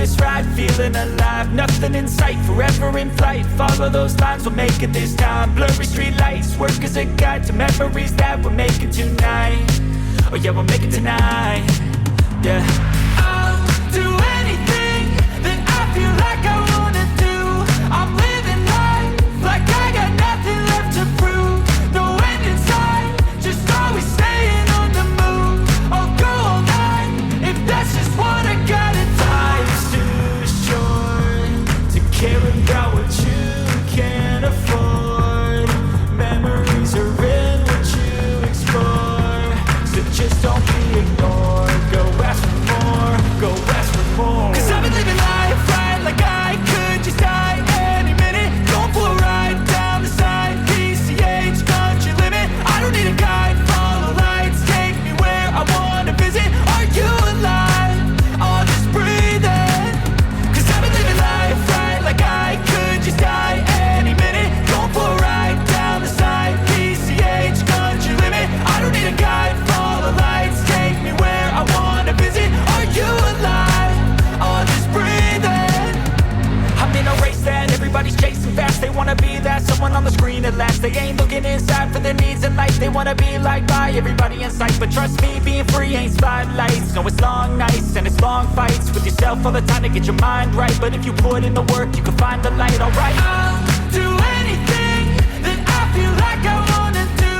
Windowless ride, feeling alive. Nothing in sight, forever in flight. Follow those lines, we'll make it this time. Blurry street lights, work as a guide to memories that we're making tonight. Oh yeah, we'll make it tonight. Yeah. I'll do anything that I feel like I wanna do. I'm living life like I got nothing left to prove. No end in sight, just always staying on the move. I'll go all night if that's just what I gotta do. Life's too short to care about what you can't afford. Memories are in what you explore, so just don't be ignored. Go ask for more, go ask for more. 'Cause I've been living life right like I could just die any minute. Going for a ride down the side, PCH, country limit. I don't need a guide, follow lights, take me where I wanna visit. Are you alive? I'll just breathe in. 'Cause I've been living life right like I could just die any minute. Going for a ride down the side, PCH, country limit. I don't need a guide, follow lights, take me where I wanna visit. Are you alive? I'll just breathe in. I'm in a race that everybody's chasing fast. They wanna be that someone on the screen at last. They ain't looking inside for their needs in life. They wanna be liked by everybody in sight. But trust me, being free ain't spotlights. No, it's long nights and it's long fights with yourself all the time to get your mind right. But if you put in the work, you can find the light, alright? I'll do anything that I feel like I wanna do.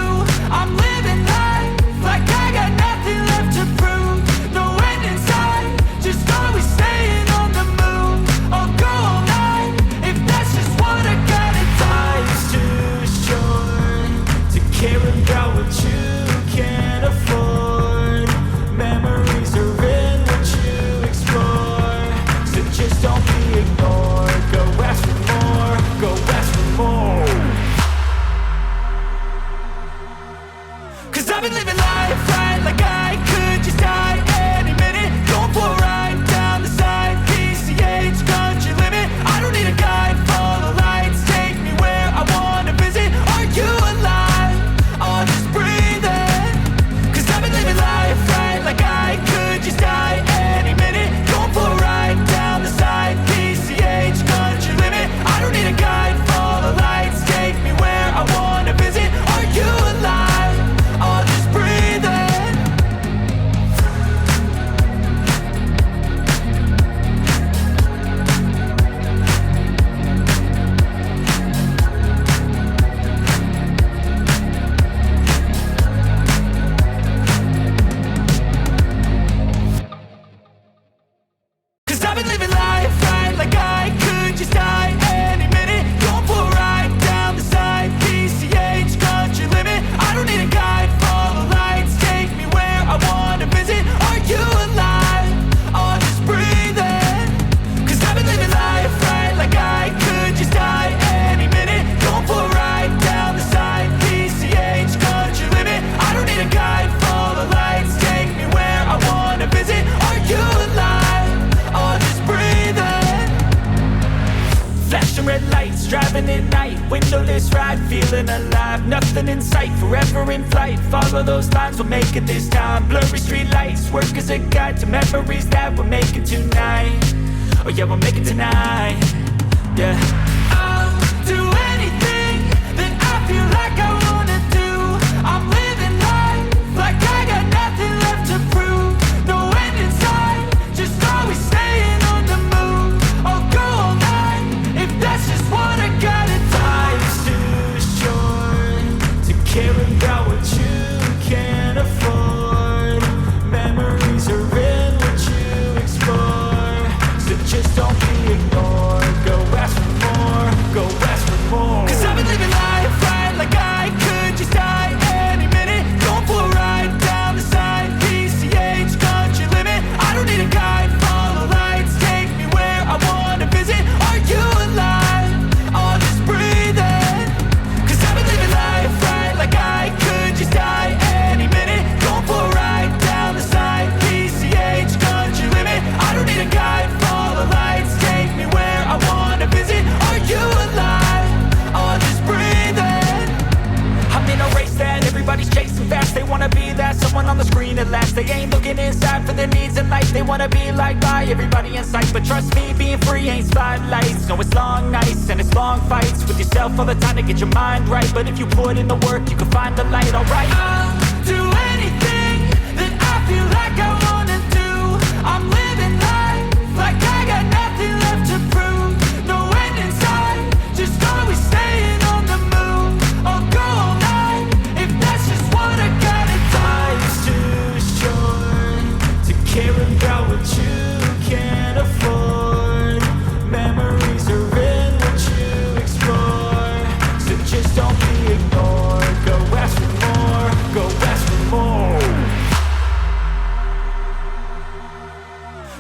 I'm living life like I got nothing left to prove. No end in sight, just always staying on the move. I'll go all night if that's just what I gotta do. Life's too short to care about what you can't afford. Memories are in what you explore, so just don't be ignored. Go ask for more, go ask for more. 'Cause I've been living life right like I could just die any minute. Going for a ride down the side, PCH, country limit. I don't need a guide, follow lights, take me where I wanna visit. Are you alive? I'll just breathe in. 'Cause I've been living life right like I could just die any minute. Going for a ride down the side, PCH, country limit. I don't need a guide, follow lights, take me where I wanna visit. Are you alive? I'll just breathe in. Cause I've been living life right like I could just die any minute. Going for a ride down the side, PCH, country limit. I don't need a guide, follow lights, take me where I wanna visit. Are you alive? I'll just breathe in. 'Cause I've been living life right like I could just die any minute. Going for a ride down the side, PCH, country limit. I don't need a guide, follow lights, take me where I wanna visit. Are you alive? I'll just breathe in. Flashing red lights, driving at night. Windowless ride, feeling alive. Nothing in sight, forever in flight. Follow those lines, we'll make it this time. Blurry street lights, work as a guide to memories that we're making tonight. Oh yeah, we'll make it tonight. Yeah. I'll do anything that I feel like I wanna do. I'm living life like I got nothing left to prove. No end in sight, just always staying on the move. I'll go all night if that's just what I gotta do. Life's too short to care about what you can't afford. Memories are in what you explore, so just don't be ignored. Go ask for more, go ask for more. 'Cause I've been living life right like I they wanna be that someone on the screen at last. They ain't looking inside for their needs in life. They wanna be liked by everybody in sight. But trust me, being free ain't spotlights. No, it's long nights and it's long fights with yourself all the time to get your mind right. But if you put in the work, you can find the light, alright. I'll do anything that I feel like I wanna do. I'm living life like I got nothing left to prove. No end in sight, just always staying on the move. I'll go all night if that's just what I gotta do. Life's too short to care about what you can't afford. Memories are in what you explore. So just don't be ignored. Go ask for more, go ask for more.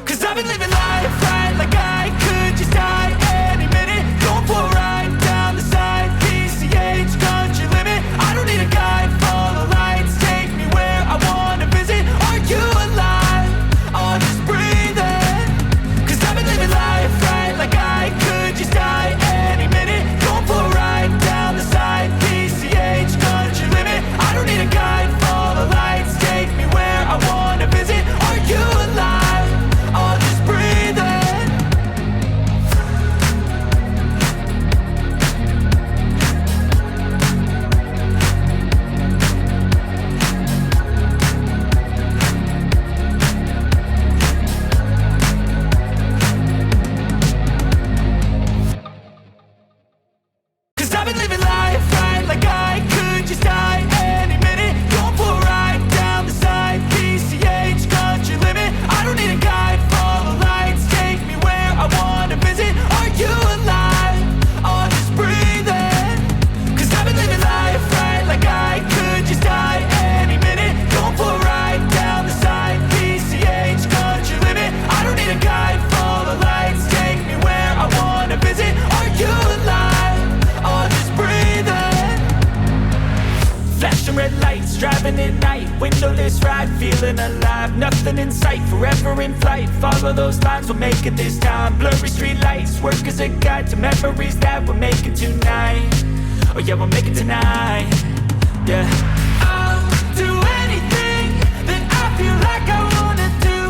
'Cause I've been living life right like I could just die any minute. Going for a ride down the side, PCH, country limit. I don't need a guide, follow lights, take me where I wanna visit. Are you alive? I'll just breathe in. 'Cause I've been living life right like I could just die any minute. Going for a ride down the side, PCH, country limit. I don't need a guide, follow lights, take me where I wanna visit. Are you alive? I'll just breathe in. 'Cause I've been living life right like I could just die any minute. Going for a ride down the side, PCH, country limit. I don't need a guide, follow lights, take me where I wanna visit. Are you alive? I'll just breathe in. 'Cause I've been living life right like I could just die any minute. Going for a ride down the side, PCH, country limit. I don't need a guide, follow lights, take me where I wanna visit. Are you alive? I'll just breathe in. Flashing red lights, driving at night. Windowless ride, feeling alive. Nothing in sight, forever in flight. Follow those lines, we'll make it this time. Blurry street lights, work as a guide to memories that we're making tonight. Oh yeah, we'll make it tonight. Yeah. I'll do anything that I feel like I wanna do.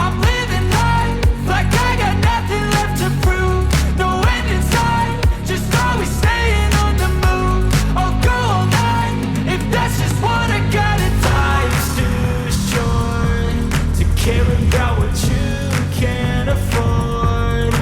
I'm living life like I got nothing left to prove. No end in sight, just always staying on the move. I'll go all night if that's just what I gotta do. Life's too short to care about what you can't afford.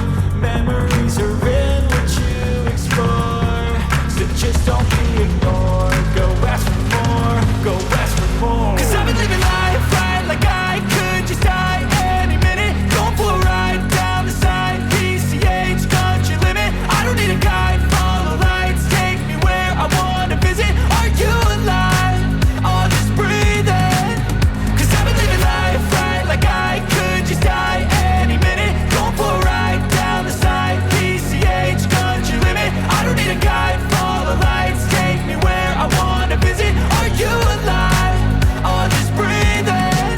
Memories are in what you explore. So just don't be ignored. Go ask for more, go ask for more. 'Cause I've been living life right like I could just die any minute. Going for a ride down the side, PCH, country limit. I don't need a guide, follow lights, take me where I wanna visit. Are you alive? I'll just breathe in. 'Cause I've been living life right like I could just die any minute. Going for a ride down the side, PCH, country limit. I don't need a guide, follow lights, take me where I wanna visit. Are you alive? I'll just breathe in.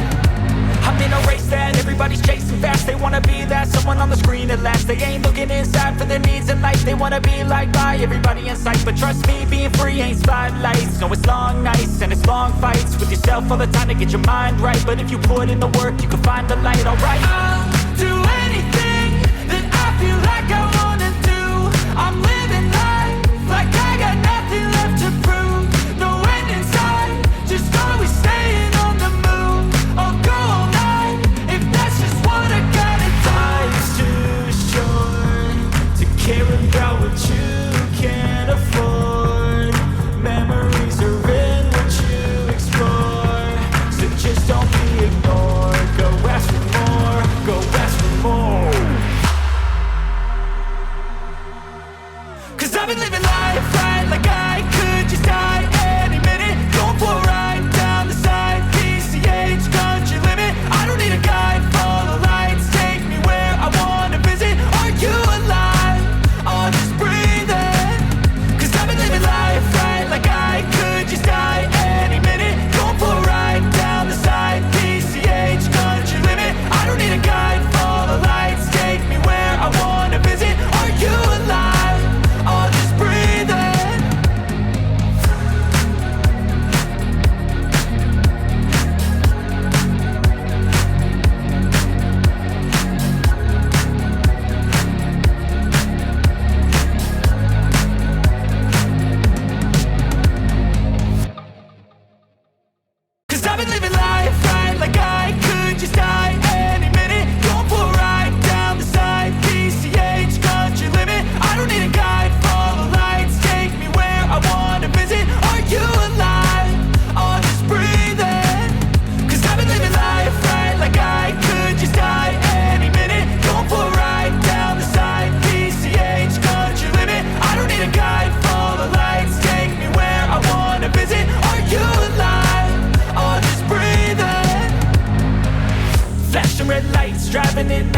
I'm in a race that everybody's chasing fast. They wanna be that someone on the screen at last. They ain't looking inside for their needs in life. They wanna be liked by everybody in sight. But trust me, being free ain't spotlights. No, it's long nights and it's long fights with yourself all the time to get your mind right. But if you put in the work, you can find the light, alright. I'll do anything that I feel like I wanna do. I'm living life like I got nothing left to prove. No end in sight, just always staying on the move. I'll go all night if that's just what I gotta do. Life's too short to care about what you can't afford. Memories are in what you explore. So just don't be ignored. Go ask for more, go ask for more.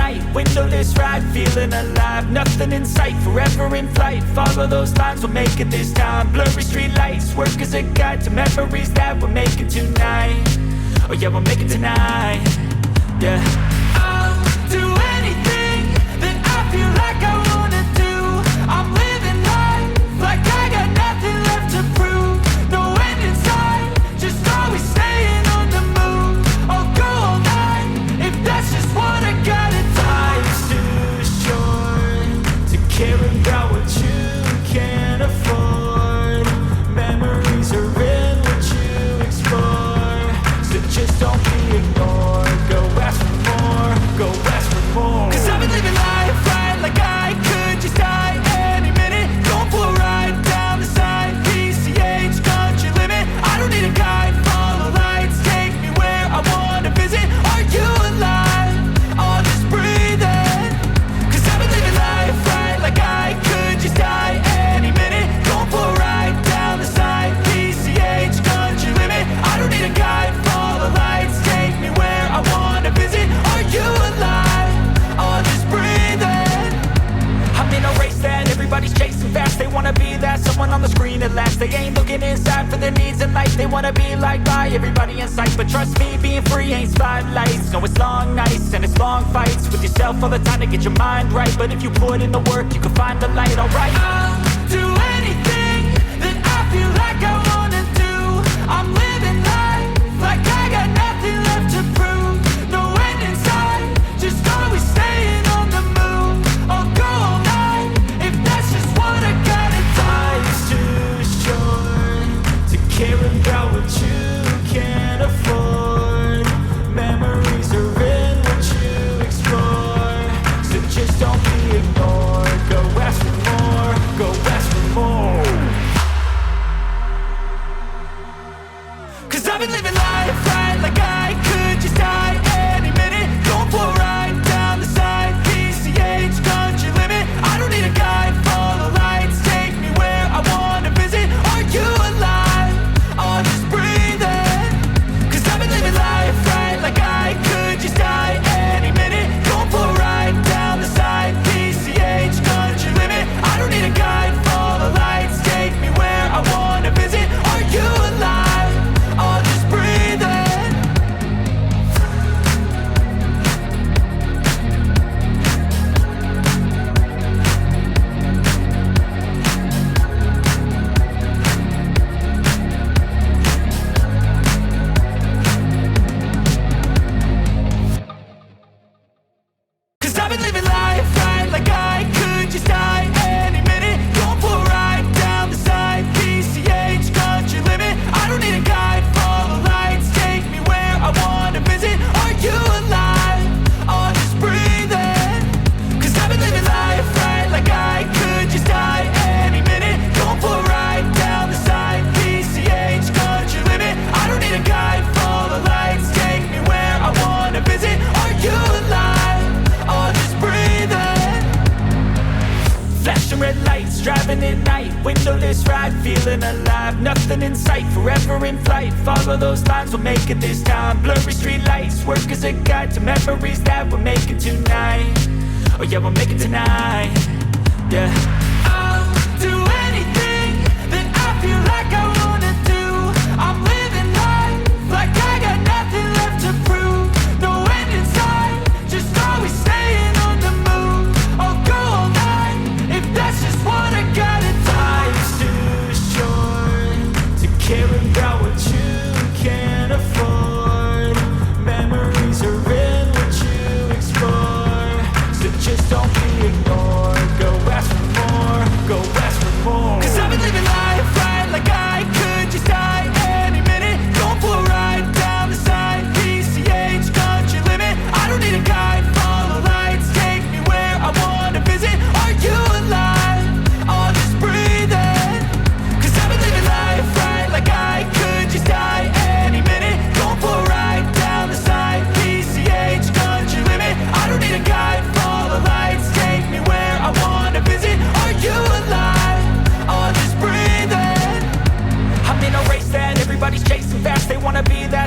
night, windowless ride, feeling alive. Nothing in sight, forever in flight. Follow those lines, we'll make it this time. Blurry street lights, work as a guide to memories that we're making tonight. Oh yeah, we'll make it tonight. Yeah. I'll do anything that I feel like I wanna do. I'm living life like I got nothing left to prove. No end in sight, just always staying on the move. I'll go all night if that's just what I gotta do. Life's too short to care about what you can't afford. Memories are in what you explore, so just don't be ignored. Go ask for more, go ask for more. 'Cause I've been living life right like I could just die any minute. Going for a ride down the side, PCH country limit. I don't need a guide, follow lights, take me where I wanna visit. Are you alive? I'll just breathe in. 'Cause I've been living life right like I could just die any minute. Going for a ride down the side, PCH country limit. I don't need a guide, follow lights, take me where I wanna visit. Are you alive? I'll just breathe in. I'm in a race that everybody's chasing fast. They wanna be that someone on the screen at last. They ain't looking inside for their needs in life. They wanna be liked by everybody in sight. But trust me, being free ain't spotlights. No, it's long nights and it's long fights with yourself all the time to get your mind right. But if you put in the work, you can find the light, alright? I'll do anything that I feel like I wanna do. I'm living life like I got nothing left to prove. No end in sight, just always staying on the move. I'll go all night if that's just what I gotta do. Life's too short to care about what you can't afford. Memories are in what you explore, so just don't be ignored. Go ask for more, go ask for more. 'Cause I've been living life right like I could just die any minute. Going for a ride down the side, PCH country limit. I don't need a guide, follow lights, take me where I wanna visit. Are you alive? I'll just breathe in. 'Cause I've been living life right like I could just die any minute. Going for a ride down the side, PCH country limit. I don't need a guide, follow lights, take me where I wanna visit. Are you alive? I'll just breathe in. Cause I've been living life right like I could just die any minute. Going for a ride down the side, PCH country limit. I don't need a guide, follow lights, take me where I wanna visit. Are you alive? I'll just breathe in. 'Cause I've been living life right like I could just die any minute. Going for a ride down the side, PCH country limit. I don't need a guide, follow lights, take me where I wanna visit. Are you alive? I'll just breathe in. Flashing red lights, driving at night, windowless ride, feeling alive. Nothing in sight, forever in flight. Follow those lines, we'll make it this time. Blurry street lights, work as a guide to memories that we're making tonight. Oh yeah, we'll make it tonight. Yeah. I'll do anything that I feel like I wanna do. I'm living life like I got nothing left to prove. No end in sight, just always staying on the move. I'll go all night if that's just what I gotta do. Life's too short to care about what you can't afford. Memories are in what you explore, so just don't be ignored. Go ask for more, go ask for more. 'Cause I've been living life right like I could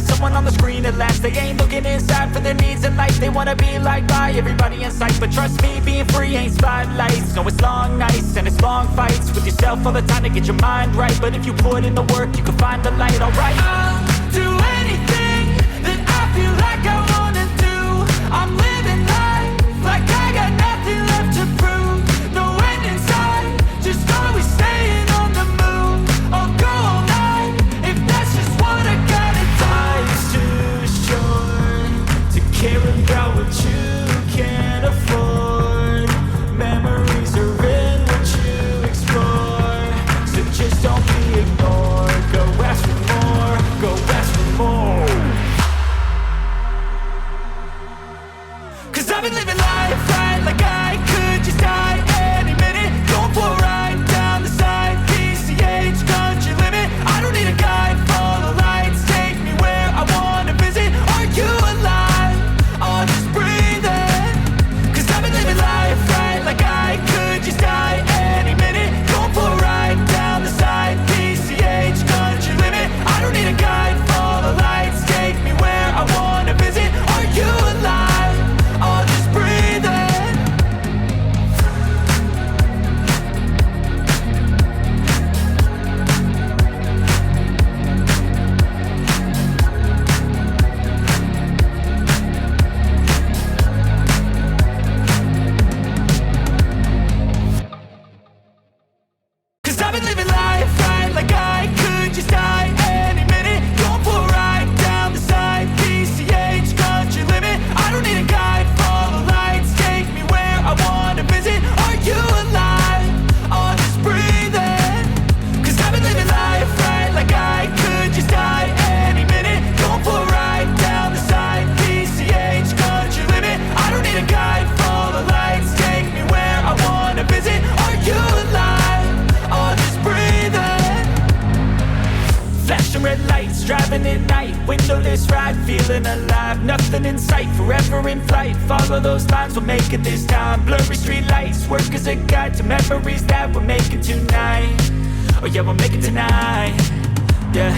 past someone on the screen at last. They ain't looking inside for their needs in life. They wanna be liked by everybody in sight, but trust me, being free ain't spotlights. No, it's long nights and it's long fights with yourself all the time to get your mind right. But if you put in the work, you can find the light. Alright, I'll do anything that I feel like I wanna do. I'm living life like I got nothing left to prove. No end in sight, just always staying on the move. I'll go all night if that's just what I gotta do. Life's too short to care about what you can't afford. Memories are in what you explore, so just don't be ignored. Go ask for more, go ask for more. 'Cause I've been living life right like I could just die any minute. Going for a ride down the side, PCH, country limit. I don't need a guide, follow lights, take me where I wanna visit. Are you alive? I'll just breathe in. 'Cause I've been living life right like I could just die any minute. Going for a ride down the side, PCH, country limit. I don't need a guide, follow lights, take me where I wanna visit. Are you alive? I'll just breathe in. Cause I've been living life right like I could just die any minute. Going for a ride down the side, PCH, country limit. I don't need a guide, follow lights, take me where I wanna visit. Are you alive? I'll just breathe in. Cause I've been living life right like I could just die any minute. Going for a ride down the side, PCH, country limit. I don't need a guide, follow lights, take me where I wanna visit. Are you alive? I'll just breathe in. Flashing red lights, driving at night. Windowless ride, feeling alive. Nothing in sight, forever in flight. Follow those lines, we'll make it this time. Blurry street lights, work as a guide to memories that we're making tonight. Oh yeah, we'll make it tonight. Yeah.